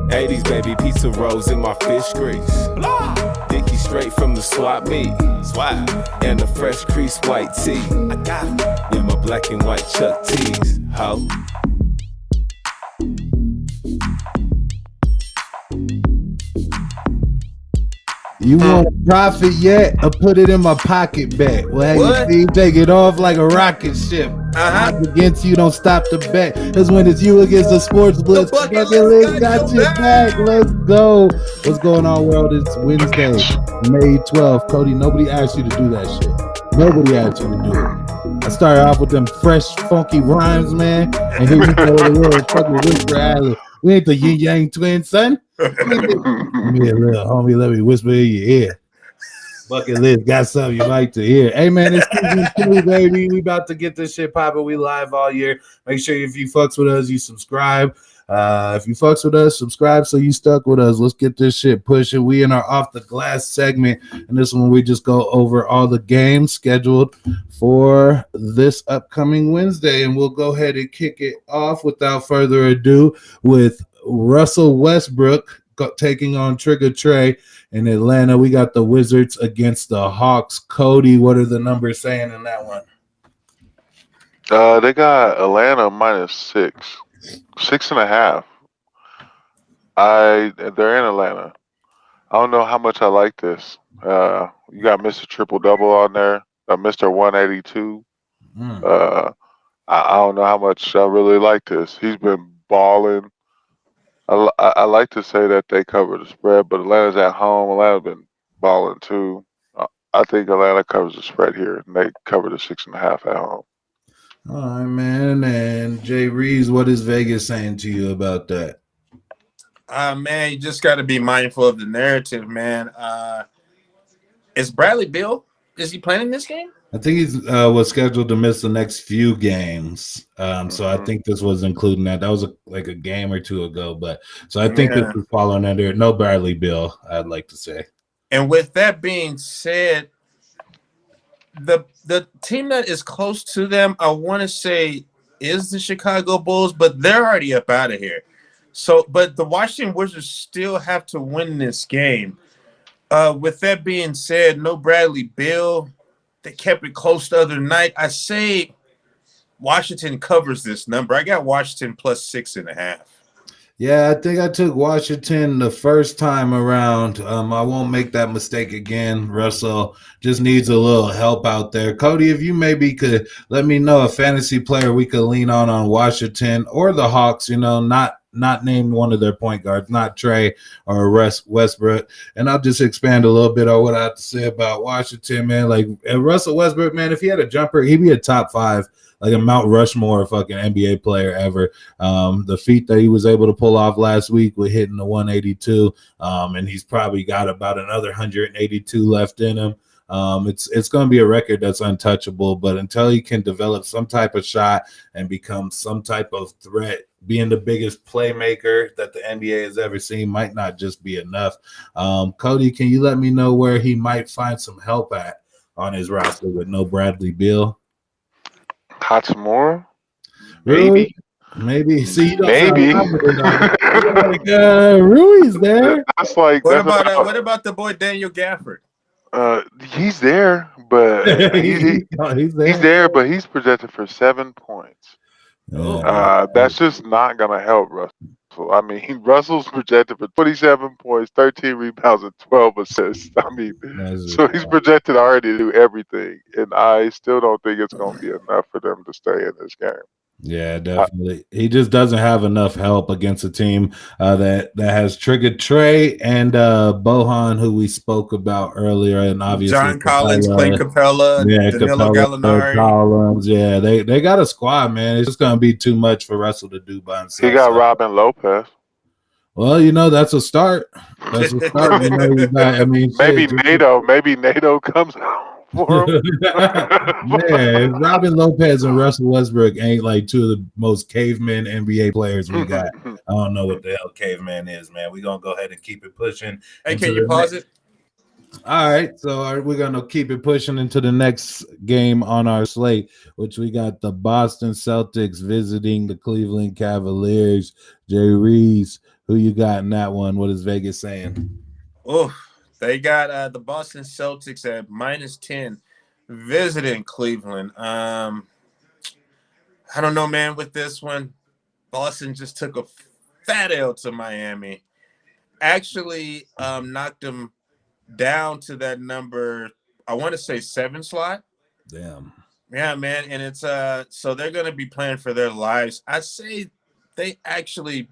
80s baby, pizza rolls in my fish grease. Blah. Dicky straight from the swap meet. Swag. And the fresh crease white tee. I got it. Yeah, my black and white Chuck tees. Ho. You want to profit yet or put it in my pocket bet? Well, you take it off like a rocket ship. Against you, don't stop the bet. Because when it's you against the sports blitz, bucket list got your back. Let's go. What's going on, world? It's Wednesday, May 12th. Cody, nobody asked you to do that shit. Nobody asked you to do it. I started off with them fresh, funky rhymes, man. And here we go with a little fucking whisper alley. We ain't the yin yang twins, son. Me a little homie, let me whisper in your ear. Bucket list got something you like to hear. Hey man, it's season 2, baby. We about to get this shit popping. We live all year. Make sure if you fucks with us, you subscribe. If you fucks with us, subscribe so you stuck with us. Let's get this shit pushing. We in our off the glass segment, and this one we just go over all the games scheduled for this upcoming Wednesday, and we'll go ahead and kick it off without further ado with Russell Westbrook taking on Trigger Trey in Atlanta. We got the Wizards against the Hawks. Cody, what are the numbers saying in that one? They got Atlanta -6.5. They're in Atlanta. I don't know how much I like this. You got Mr. Triple Double on there, Mr. 182. I don't know how much I really like this. He's been balling. I like to say that they cover the spread, but Atlanta's at home. Atlanta's been balling too. I think Atlanta covers the spread here, and they cover the 6.5 at home. All right, man. And Jay Reeves, what is Vegas saying to you about that? Man, you just got to be mindful of the narrative, man. Is Bradley Beal? Is he playing in this game? I think he's was scheduled to miss the next few games. So I think this was including that. That was like a game or two ago. But so I think this is falling under no Bradley Beal, I'd like to say. And with that being said, the team that is close to them, I want to say, is the Chicago Bulls, but they're already up out of here. So, but the Washington Wizards still have to win this game. With that being said, no Bradley Beal. They kept it close the other night. I say Washington covers this number. I got Washington +6.5. Yeah, I think I took Washington the first time around. I won't make that mistake again. Russell just needs a little help out there. Cody, if you maybe could let me know a fantasy player we could lean on Washington or the Hawks, not name one of their point guards, not Trey or Westbrook. And I'll just expand a little bit on what I have to say about Washington, man. Like Russell Westbrook, man, if he had a jumper, he'd be a top 5, like a Mount Rushmore fucking NBA player ever. The feat that he was able to pull off last week with hitting the 182, and he's probably got about another 182 left in him. It's going to be a record that's untouchable, but until he can develop some type of shot and become some type of threat, being the biggest playmaker that the NBA has ever seen might not just be enough. Cody, can you let me know where he might find some help at on his roster with no Bradley Beal? Hachimura? Really? Maybe. See, maybe. Rui's there. What about the boy Daniel Gafford? He's there, but he's there, but he's projected for 7 points. That's just not gonna help Russell. I mean, Russell's projected for 27 points, 13 rebounds, and 12 assists. I mean, so he's projected already to do everything, and I still don't think it's gonna be enough for them to stay in this game. Yeah, definitely. He just doesn't have enough help against a team that has triggered Trey and Bohan, who we spoke about earlier, and obviously John Collins, Clint Capella, Danilo Gallinari. Collins. Yeah, they got a squad, man. It's just gonna be too much for Russell to do by himself. He got Robin Lopez. Well, that's a start. That's a start. Maybe NATO comes out. Man, Robin Lopez and Russell Westbrook ain't like two of the most cavemen NBA players we got. I don't know what the hell caveman is, man. We're gonna go ahead and keep it pushing. Hey, can you pause it? All right, so we're gonna keep it pushing into the next game on our slate, which we got the Boston Celtics visiting the Cleveland Cavaliers. Jay Reeves, who you got in that one? What is Vegas saying? Oh, they got the Boston Celtics at -10 visiting Cleveland. I don't know, man, with this one. Boston just took a fat L to Miami. Actually, knocked them down to that number, I want to say 7 slot. Damn. Yeah, man. And it's so they're gonna be playing for their lives. I say they actually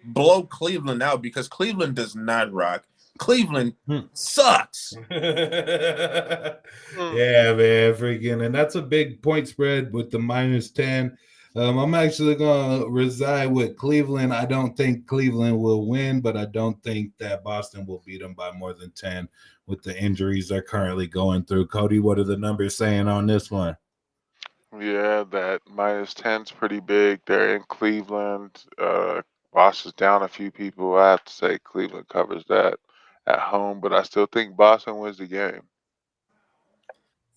blow Cleveland out because Cleveland does not rock. Cleveland sucks. Yeah, man, freaking, and that's a big point spread with the -10. I'm actually gonna reside with Cleveland. I don't think Cleveland will win, but I don't think that Boston will beat them by more than 10 with the injuries they're currently going through. Cody, what are the numbers saying on this one? Yeah, that -10's pretty big. They're in Cleveland. Boston's down a few people. I have to say Cleveland covers that at home, but I still think Boston wins the game.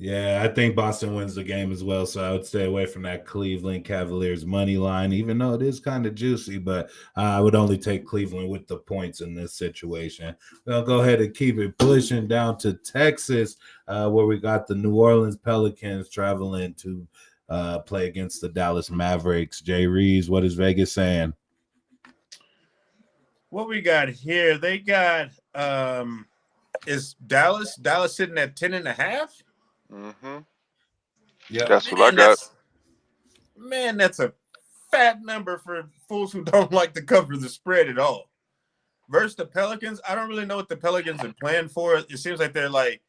Yeah, I think Boston wins the game as well. So I would stay away from that Cleveland Cavaliers money line, even though it is kind of juicy. But I would only take Cleveland with the points in this situation. We'll go ahead and keep it pushing down to Texas, where we got the New Orleans Pelicans traveling to play against the Dallas Mavericks. Jay Reeves, what is Vegas saying? What we got here? They got is Dallas sitting at 10.5? Mm-hmm. Yeah, that's what I got. That's a fat number for fools who don't like to cover the spread at all. Versus the Pelicans, I don't really know what the Pelicans are playing for. It seems like they're like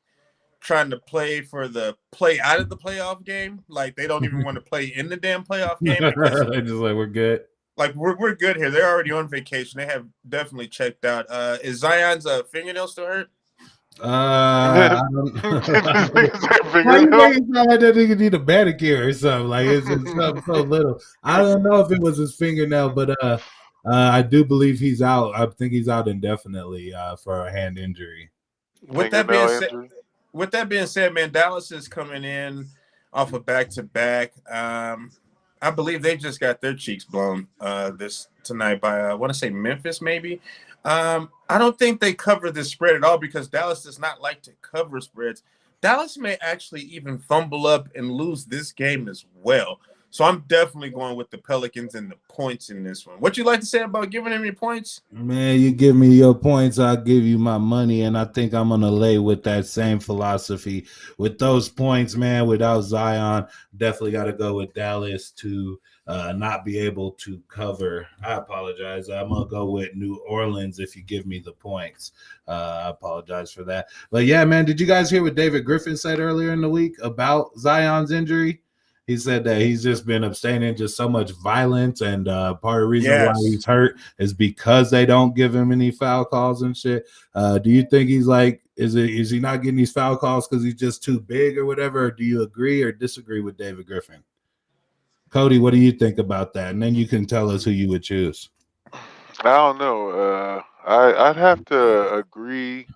trying to play for the play out of the playoff game. Like they don't even want to play in the damn playoff game because they're just like, we're good. Like we're good here. They're already on vacation. They have definitely checked out. Is Zion's fingernail still hurt? I don't Why you making it sound like that nigga need a manicure or something? Like it's something so little. I don't know if it was his fingernail, but I do believe he's out. I think he's out indefinitely for a hand injury. With that being said, man, Dallas is coming in off a back-to-back. I believe they just got their cheeks blown this tonight by I want to say Memphis, maybe. I don't think they cover this spread at all because Dallas does not like to cover spreads. Dallas may actually even fumble up and lose this game as well. So I'm definitely going with the Pelicans and the points in this one. What you like to say about giving them your points? Man, you give me your points, I'll give you my money. And I think I'm going to lay with that same philosophy. With those points, man, without Zion, definitely got to go with Dallas to not be able to cover. I apologize. I'm going to go with New Orleans if you give me the points. I apologize for that. But yeah, man, did you guys hear what David Griffin said earlier in the week about Zion's injury? He said that he's just been abstaining just so much violence, and part of the reason why he's hurt is because they don't give him any foul calls and shit. Do you think he's like, is he not getting these foul calls because he's just too big or whatever? Or do you agree or disagree with David Griffin? Cody, what do you think about that? And then you can tell us who you would choose. I don't know. I'd have to agree,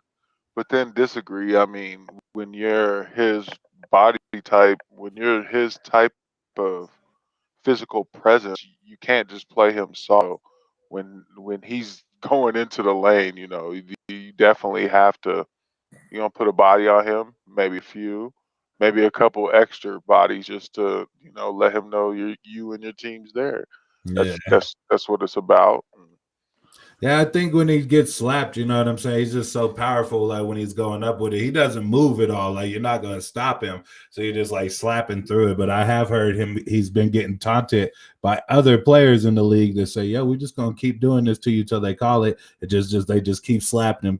but then disagree. I mean, when you're his body type, when you're his type of physical presence, you can't just play him soft. When he's going into the lane, you definitely have to, put a body on him, maybe a few, maybe a couple extra bodies just to, let him know you and your team's there. Yeah. That's what it's about. Yeah, I think when he gets slapped, you know what I'm saying? He's just so powerful. Like when he's going up with it, he doesn't move at all. Like you're not going to stop him. So you're just like slapping through it. But I have heard he's been getting taunted by other players in the league that say, we're just going to keep doing this to you till they call it. They just keep slapping him.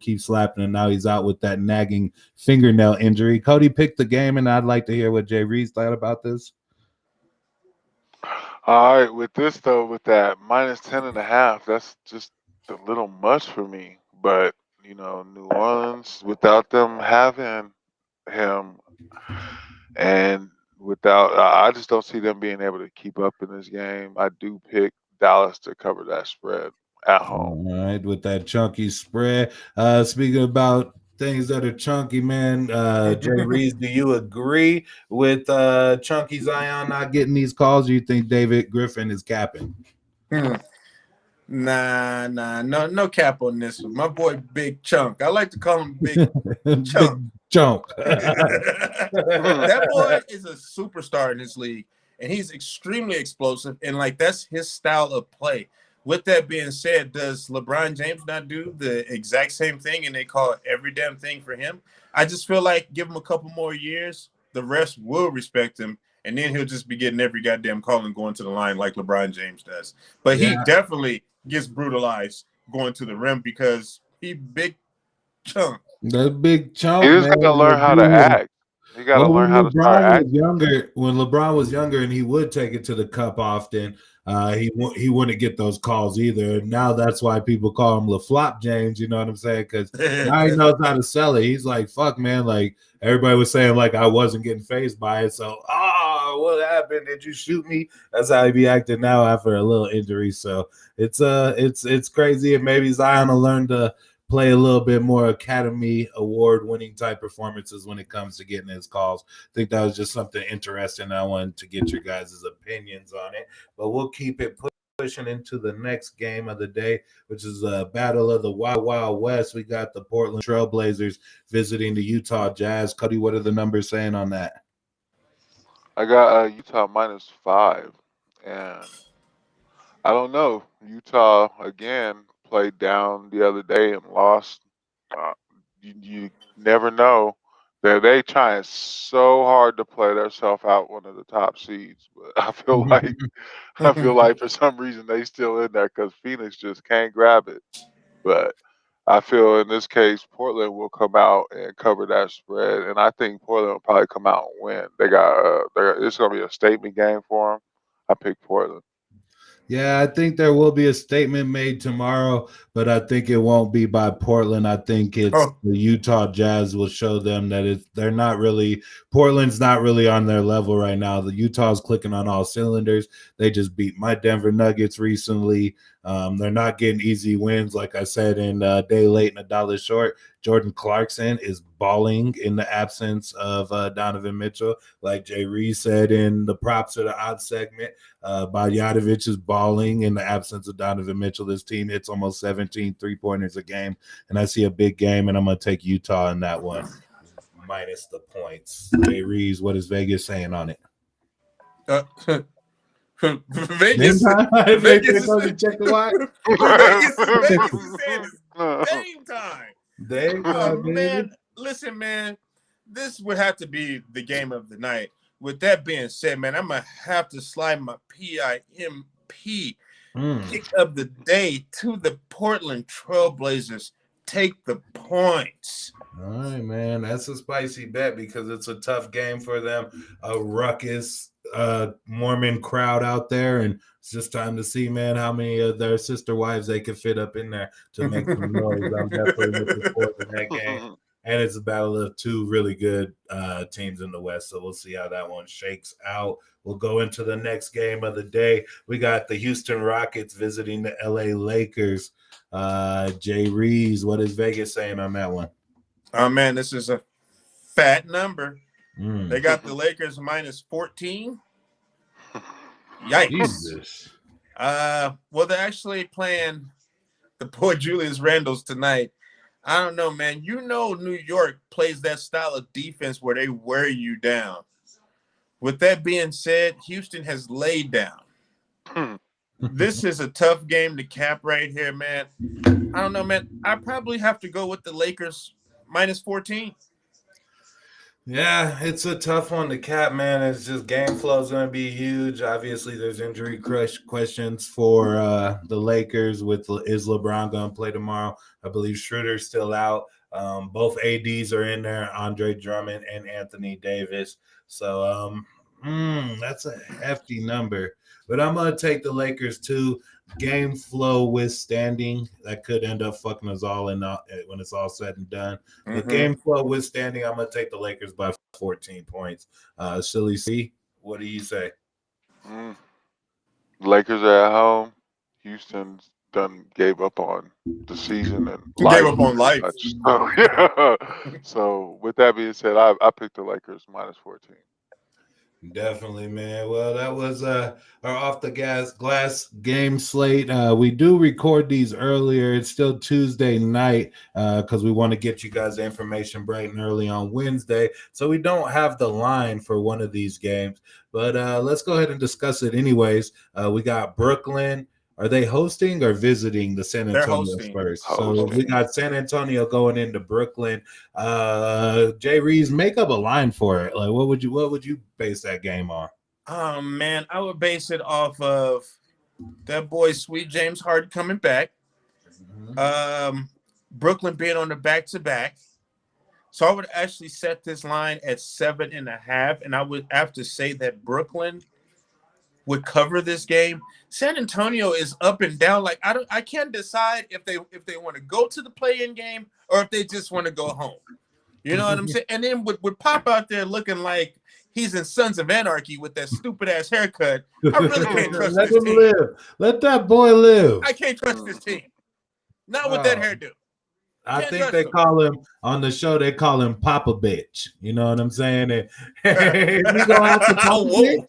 And now he's out with that nagging fingernail injury. Cody picked the game, and I'd like to hear what Jay Reeves thought about this. All right, with this though, with that -10.5, that's just a little much for me. But New Orleans, without them having him, and I just don't see them being able to keep up in this game. I do pick Dallas to cover that spread at home. All right, with that chunky spread. Speaking about things that are chunky, man. Jay Reeves, do you agree with Chunky Zion not getting these calls? Or you think David Griffin is capping? Nah, no cap on this one. My boy Big Chunk. I like to call him Big Chunk. Big chunk. That boy is a superstar in this league, and he's extremely explosive, and like that's his style of play. With that being said, does LeBron James not do the exact same thing, and they call every damn thing for him? I just feel like give him a couple more years, the rest will respect him, and then he'll just be getting every goddamn call and going to the line like LeBron James does. But he definitely gets brutalized going to the rim because he Big Chunk. That Big chunk, He just man. gotta learn how to act. He gotta Well, learn how to start acting. when LeBron was younger, and he would take it to the cup often, he wouldn't get those calls either. And now that's why people call him LaFlop James. You know what I'm saying? Because now he knows how to sell it. He's like, "Fuck, man!" Like everybody was saying, like I wasn't getting phased by it. So, what happened? Did you shoot me? That's how he be acting now after a little injury. So it's crazy. And maybe Zion will learn to play a little bit more Academy Award winning type performances when it comes to getting his calls. I think that was just something interesting. I wanted to get your guys' opinions on it, but we'll keep it pushing into the next game of the day, which is a battle of the Wild Wild West. We got the Portland Trailblazers visiting the Utah Jazz. Cody, what are the numbers saying on that? I got Utah -5, and I don't know. Utah again played down the other day and lost. You never know. They trying so hard to play themselves out one of the top seeds, but I feel like for some reason they still in there because Phoenix just can't grab it. But I feel in this case Portland will come out and cover that spread, and I think Portland will probably come out and win. It's gonna be a statement game for them. I pick Portland. Yeah, I think there will be a statement made tomorrow, but I think it won't be by Portland. I think it's the Utah Jazz will show them that they're not really Portland's not really on their level right now. The Utah's clicking on all cylinders. They just beat my Denver Nuggets recently. They're not getting easy wins, like I said, in day late and a dollar short. Jordan Clarkson is balling in the absence of Donovan Mitchell, like Jay Reed said in the props or the odds segment. Bogdanovich is balling in the absence of Donovan Mitchell. This team hits almost 17 3-pointers a game, and I see a big game, and I'm going to take Utah in that one, minus the points. Jay Reeves, what is Vegas saying on it? Vegas is check the watch. Vegas is saying it's game time. Man, listen, man, this would have to be the game of the night. With that being said, man, I'm gonna have to slide my PIMP pick of the day to the Portland Trailblazers. Take the points. All right, man. That's a spicy bet because it's a tough game for them. A ruckus Mormon crowd out there, and it's just time to see, man, how many of their sister wives they can fit up in there to make some noise. I'm definitely looking forward to that game. And it's a battle of two really good teams in the West, so we'll see how that one shakes out. We'll go into the next game of the day. We got the Houston Rockets visiting the LA Lakers. Jay Reeves, what is Vegas saying on that one? Oh, man, this is a fat number. They got the Lakers -14. Yikes. Jesus. Well, they're actually playing the boy Julius Randle's tonight. I don't know, man. You know New York plays that style of defense where they wear you down. With that being said, Houston has laid down. This is a tough game to cap right here, man. I don't know, man. I probably have to go with the Lakers -14. Yeah, it's a tough one to cap, man. It's just game flow is going to be huge. Obviously, there's injury questions for the Lakers. Is LeBron going to play tomorrow? I believe Schroeder's still out. Both ADs are in there, Andre Drummond and Anthony Davis. So that's a hefty number. But I'm going to take the Lakers too. Game flow withstanding, that could end up fucking us all in when it's all said and done. But game flow withstanding, I'm going to take the Lakers by 14 points. Silly C, what do you say? Lakers are at home. Houston's done gave up on the season and You life. gave up on life. So, yeah. So with that being said, I picked the Lakers -14. Definitely, man. Well, that was our off the glass game slate. We do record these earlier. It's still Tuesday night because we want to get you guys the information bright and early on Wednesday. So we don't have the line for one of these games, but let's go ahead and discuss it anyways. We got Brooklyn. Are they hosting or visiting the San Antonio Spurs? So we got San Antonio going into Brooklyn. Jay Reeves, make up a line for it. Like, what would you base that game on? Oh man, I would base it off of that boy Sweet James Harden coming back. Brooklyn being on the back-to-back. So I would actually set this line at 7.5, and I would have to say that Brooklyn would cover this game. San Antonio is up and down. Like I can't decide if they want to go to the play-in game or if they just want to go home. You know what I'm saying? And then would Pop out there looking like he's in Sons of Anarchy with that stupid ass haircut. I really can't trust Let this him team. live. Let that boy live. I can't trust this team. Not with that hairdo. I think they call him on the show. They call him Papa Bitch. You know what I'm saying? And you go out to Papa Bitch.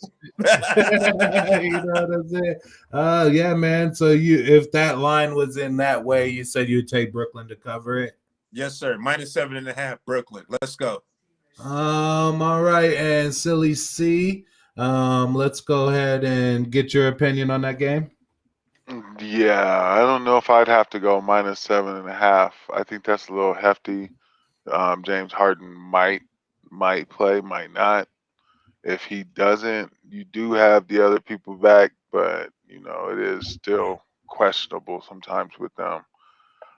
You know what I'm saying? Yeah, man. So if that line was in that way, you said you'd take Brooklyn to cover it. Yes, sir. -7.5, Brooklyn. Let's go. All right, and Silly C. Let's go ahead and get your opinion on that game. Yeah, I don't know if I'd have to go -7.5. I think that's a little hefty. James Harden might play, might not. If he doesn't, you do have the other people back, but it is still questionable sometimes with them.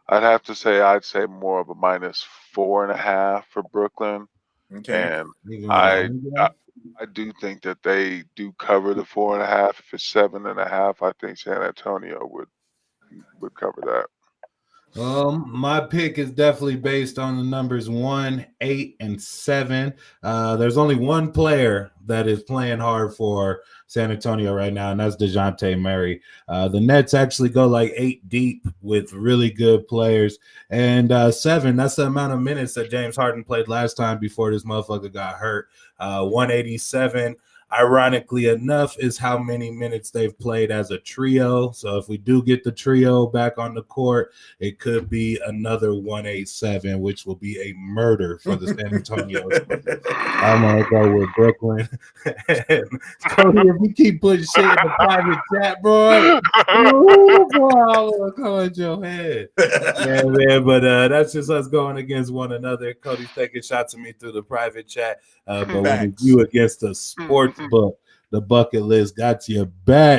I'd say more of a -4.5 for Brooklyn. Okay. And I do think that they do cover the 4.5. If it's 7.5, I think San Antonio would cover that. My pick is definitely based on the numbers 1, 8, and 7. There's only one player that is playing hard for San Antonio right now, and that's DeJounte Murray. The Nets actually go like 8 deep with really good players. And 7, that's the amount of minutes that James Harden played last time before this motherfucker got hurt. 187. Ironically enough, is how many minutes they've played as a trio. So if we do get the trio back on the court, it could be another 187, which will be a murder for the San Antonio. I'm gonna go with Brooklyn. Cody, if you keep putting shit in the private chat, bro, I'm gonna come at your head. Yeah, man. But that's just us going against one another. Cody's taking shots at me through the private chat. But when it's you against the sports book, the bucket list got your back.